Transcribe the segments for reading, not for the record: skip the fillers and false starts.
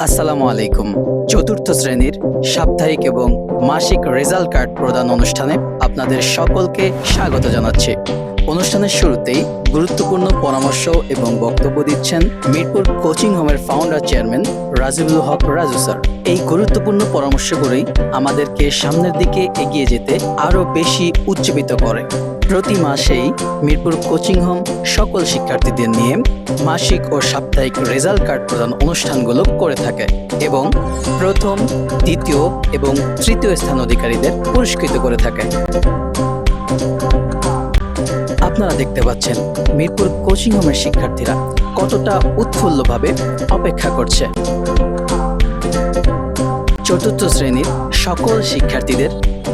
আসসালামু আলাইকুম। চতুর্থ শ্রেণীর সাপ্তাহিক এবং মাসিক রেজাল্ট কার্ড প্রদান অনুষ্ঠানে আপনাদের সকলকে স্বাগত জানাচ্ছি। অনুষ্ঠানের শুরুতেই গুরুত্বপূর্ণ পরামর্শ এবং বক্তব্য দিচ্ছেন মিরপুর কোচিং হোমের ফাউন্ডার চেয়ারম্যান রাজিবুল হক রাজু স্যার। এই গুরুত্বপূর্ণ পরামর্শগুলোই আমাদেরকে সামনের দিকে এগিয়ে যেতে আরও বেশি উজ্জীবিত করে। প্রতি মাসেই মিরপুর কোচিং হোম সকল শিক্ষার্থীদের নিয়ে মাসিক ও সাপ্তাহিক রেজাল্ট কার্ড প্রদান অনুষ্ঠানগুলো করে থাকে এবং প্রথম, দ্বিতীয় এবং তৃতীয় স্থান অধিকারীদের পুরস্কৃত করে থাকে। আপনারা দেখতে পাচ্ছেন মিরপুর কোচিং হোমের শিক্ষার্থীরা কতটা উৎফুল্লভাবে অপেক্ষা করছে। চতুর্থ শ্রেণীর সকল শিক্ষার্থীদের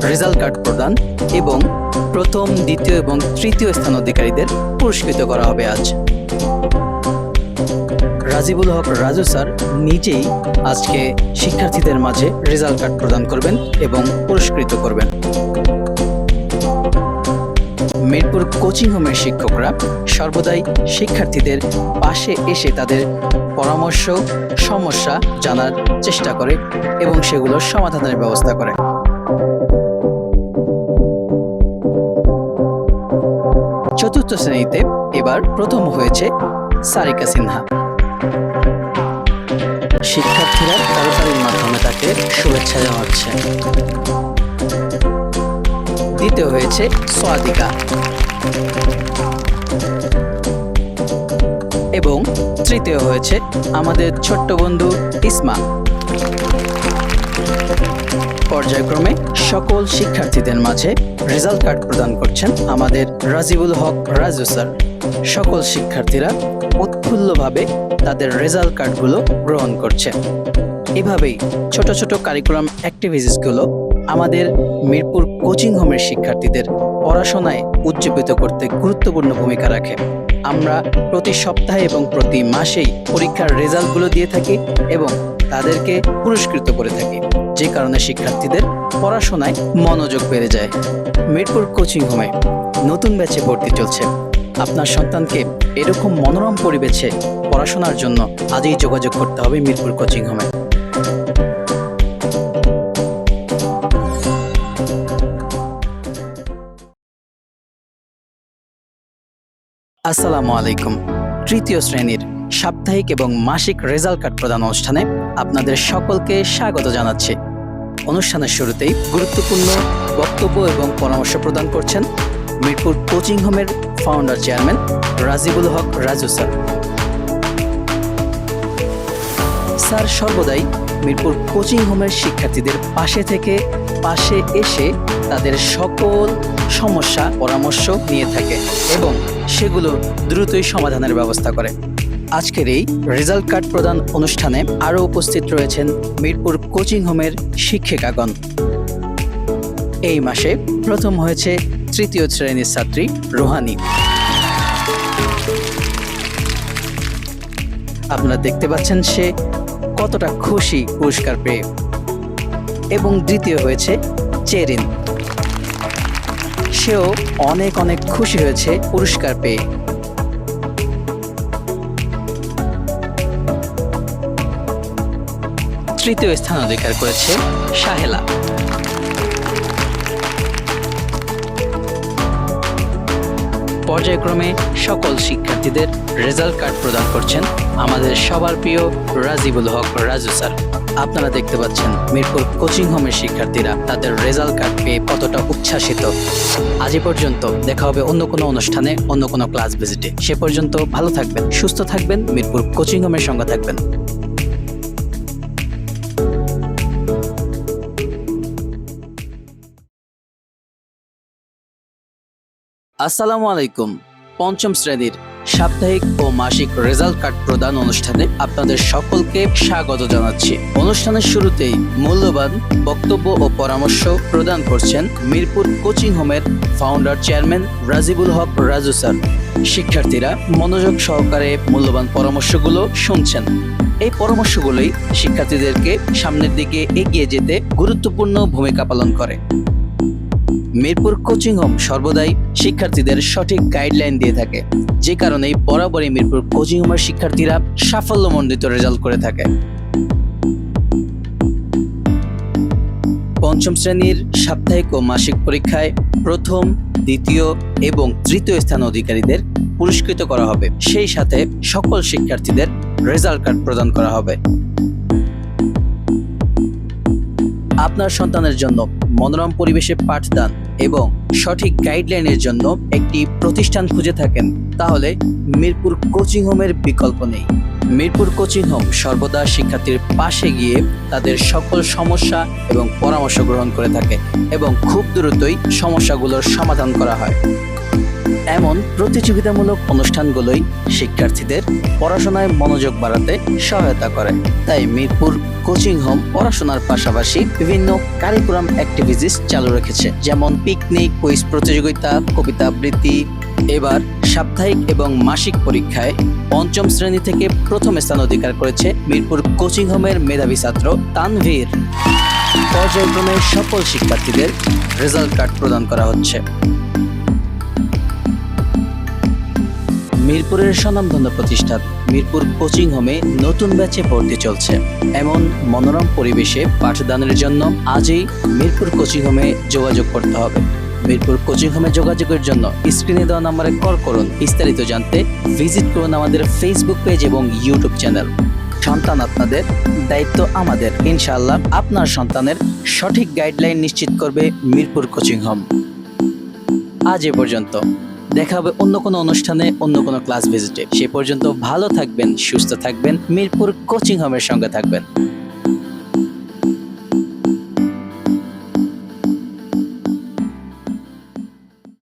রেজাল্ট কার্ড প্রদান এবং প্রথম, দ্বিতীয় এবং তৃতীয় স্থান অধিকারীদের পুরস্কৃত করা হবে আজ। রাজিবুল হক রাজু স্যার নিজেই আজকে শিক্ষার্থীদের মাঝে রেজাল্ট কার্ড প্রদান করবেন এবং পুরস্কৃত করবেন। মিরপুর কোচিং হোমের শিক্ষকরা সর্বদাই শিক্ষার্থীদের পাশে এসে তাদের পরামর্শ, সমস্যা জানার চেষ্টা করে এবং সেগুলোর সমাধানের ব্যবস্থা করে। চতুর্থ শ্রেণীতে এবার প্রথম হয়েছে সারিকা সিনহা। শিক্ষার্থীরা করতালির মাধ্যমে তাকে শুভেচ্ছা জানাচ্ছে। দ্বিতীয় হয়েছে সোয়াদিকা এবং তৃতীয় হয়েছে আমাদের ছোট্ট বন্ধু ইসমা। পর্যায়ক্রমে সকল শিক্ষার্থীদের মাঝে রেজাল্ট কার্ড প্রদান করছেন আমাদের রাজিবুল হক রাজু স্যার। সকল শিক্ষার্থীরা উৎফুল্লভাবে তাদের রেজাল্ট কার্ডগুলো গ্রহণ করছে। এভাবেই ছোট ছোট কারিকুলাম অ্যাক্টিভিটিসগুলো আমাদের মিরপুর কোচিং হোমের শিক্ষার্থীদের পড়াশোনায় উজ্জীবিত করতে গুরুত্বপূর্ণ ভূমিকা রাখে। আমরা প্রতি সপ্তাহে এবং প্রতি মাসেই পরীক্ষার রেজাল্টগুলো দিয়ে থাকি এবং তাদেরকে পুরস্কৃত করে থাকি, যে কারণে শিক্ষার্থীদের পড়াশোনায় মনোযোগ বেড়ে যায়। মিরপুর কোচিং হোমে নতুন ব্যাচে ভর্তি চলছে। আপনার সন্তানকে এরকম মনোরম পরিবেশে পড়াশোনার জন্য আজই যোগাযোগ করতে হবে মিরপুর কোচিং হোমে। আসসালামু আলাইকুম। তৃতীয় শ্রেণীর সাপ্তাহিক এবং মাসিক রেজাল্ট কার্ড প্রদান অনুষ্ঠানে আপনাদের সকলকে স্বাগত জানাচ্ছি। অনুষ্ঠানের শুরুতেই গুরুত্বপূর্ণ বক্তব্য এবং পরামর্শ প্রদান করছেন মিরপুর কোচিং হোমের ফাউন্ডার চেয়ারম্যান রাজিবুল হক রাজু স্যার। স্যার সর্বদাই মিরপুর কোচিং হোমের শিক্ষার্থীদের পাশে থেকে পাশে এসে তাদের সকল সমস্যা পরামর্শ নিয়ে থাকে এবং সেগুলো দ্রুতই সমাধানের ব্যবস্থা করে। আজকের এই রেজাল্ট কার্ড প্রদান অনুষ্ঠানে আরও উপস্থিত রয়েছেন মিরপুর কোচিং হোমের শিক্ষিকাগণ। এই মাসে প্রথম হয়েছে তৃতীয় শ্রেণীর ছাত্রী রোহানি। আপনারা দেখতে পাচ্ছেন সে কতটা খুশি পুরস্কার পেয়ে। এবং দ্বিতীয় হয়েছে চেরিন, সেও অনেক অনেক খুশি হয়েছে পুরস্কার পেয়ে। তৃতীয় স্থান অধিকার করেছে সাহেলা। পর্যায়ক্রমে সকল শিক্ষার্থীদের রেজাল্ট কার্ড প্রদান করছেন আমাদের সবার প্রিয় রাজিবুল হক রাজু স্যার। আপনারা দেখতে পাচ্ছেন মিরপুর কোচিং হোমের শিক্ষার্থীরা তাদের রেজাল্ট কার্ড পেয়ে কতটা উচ্ছ্বাসিত। আজ পর্যন্ত দেখা হবে অন্য কোনো অনুষ্ঠানে, অন্য কোনো ক্লাস ভিজিটে। সে পর্যন্ত ভালো থাকবেন, সুস্থ থাকবেন, মিরপুর কোচিং হোমের সঙ্গে থাকবেন। আসসালামু আলাইকুম। পঞ্চম শ্রেণীর সাপ্তাহিক ও মাসিক রেজাল্ট কার্ড প্রদান অনুষ্ঠানে আপনাদের সকলকে স্বাগত জানাচ্ছি। অনুষ্ঠানের শুরুতেই মূল্যবান বক্তব্য ও পরামর্শ প্রদান করছেন মিরপুর কোচিং হোমের ফাউন্ডার চেয়ারম্যান রাজিবুল হক রাজু স্যার। শিক্ষার্থীরা মনোযোগ সহকারে মূল্যবান পরামর্শগুলো শুনছেন। এই পরামর্শগুলোই শিক্ষার্থীদেরকে সামনের দিকে এগিয়ে যেতে গুরুত্বপূর্ণ ভূমিকা পালন করে। মিরপুর কোচিং হোম সর্বদাই শিক্ষার্থীদের সঠিক গাইডলাইন দিয়ে থাকে, যে কারণেই বরাবরই মিরপুর কোচিং হোমের শিক্ষার্থীরা সাফল্যমণ্ডিত রেজাল্ট করে থাকে। পঞ্চম শ্রেণীর সাপ্তাহিক ও মাসিক পরীক্ষায় প্রথম, দ্বিতীয় এবং তৃতীয় স্থান অধিকারীদের পুরস্কৃত করা হবে। সেই সাথে সকল শিক্ষার্থীদের রেজাল্ট কার্ড প্রদান করা হবে। আপনার সন্তানের জন্য মনোরম পরিবেশে পাঠদান এবং সঠিক গাইডলাইনের জন্য একটি প্রতিষ্ঠান খুঁজে থাকেন, তাহলে মিরপুর কোচিং হোমের বিকল্প নেই। মিরপুর কোচিং হোম সর্বদা শিক্ষার্থীর পাশে গিয়ে তাদের সকল সমস্যা এবং পরামর্শ গ্রহণ করে থাকে এবং খুব দ্রুতই সমস্যাগুলোর সমাধান করা হয়। এমন প্রতিযোগিতামূলক অনুষ্ঠানগুলোই শিক্ষার্থীদের পড়াশোনায় মনোযোগ বাড়াতে সহায়তা করে। তাই মিরপুর কোচিং হোম পড়াশোনার পাশাপাশি বিভিন্ন কারিকুলাম অ্যাক্টিভিটিস চালু রেখেছে, যেমন পিকনিক, কুইজ প্রতিযোগিতা, কবিতা আবৃত্তি। এবার সাপ্তাহিক এবং মাসিক পরীক্ষায় পঞ্চম শ্রেণী থেকে প্রথম স্থান অধিকার করেছে মিরপুর কোচিং হোমের মেধাবী ছাত্র তানভীর। পর্যায়ক্রমে সকল শিক্ষার্থীদের রেজাল্ট কার্ড প্রদান করা হচ্ছে। মিরপুরের স্বনামধন্য প্রতিষ্ঠান মিরপুর কোচিং হোমে নতুন ব্যাচে ভর্তি চলছে। এমন মনোরম পরিবেশে পাঠদানের জন্য আজই মিরপুর কোচিং হোমে যোগাযোগ করতে হবে। মিরপুর কোচিং হোমে যোগাযোগের জন্য স্ক্রিনে দেওয়া নম্বরে কল করুন। বিস্তারিত জানতে ভিজিট করুন আমাদের ফেসবুক পেজ এবং ইউটিউব চ্যানেল। সন্তান আপনাদের, দায়িত্ব আমাদের। ইনশাআল্লাহ আপনার সন্তানের সঠিক গাইডলাইন নিশ্চিত করবে মিরপুর কোচিং হোম। আজ এ পর্যন্ত। দেখা হবে অন্য কোনো অনুষ্ঠানে, অন্য কোনো ক্লাস ভিজিটে। সে পর্যন্ত ভালো থাকবেন, সুস্থ থাকবেন, মিরপুর কোচিং হোমের সঙ্গে থাকবেন।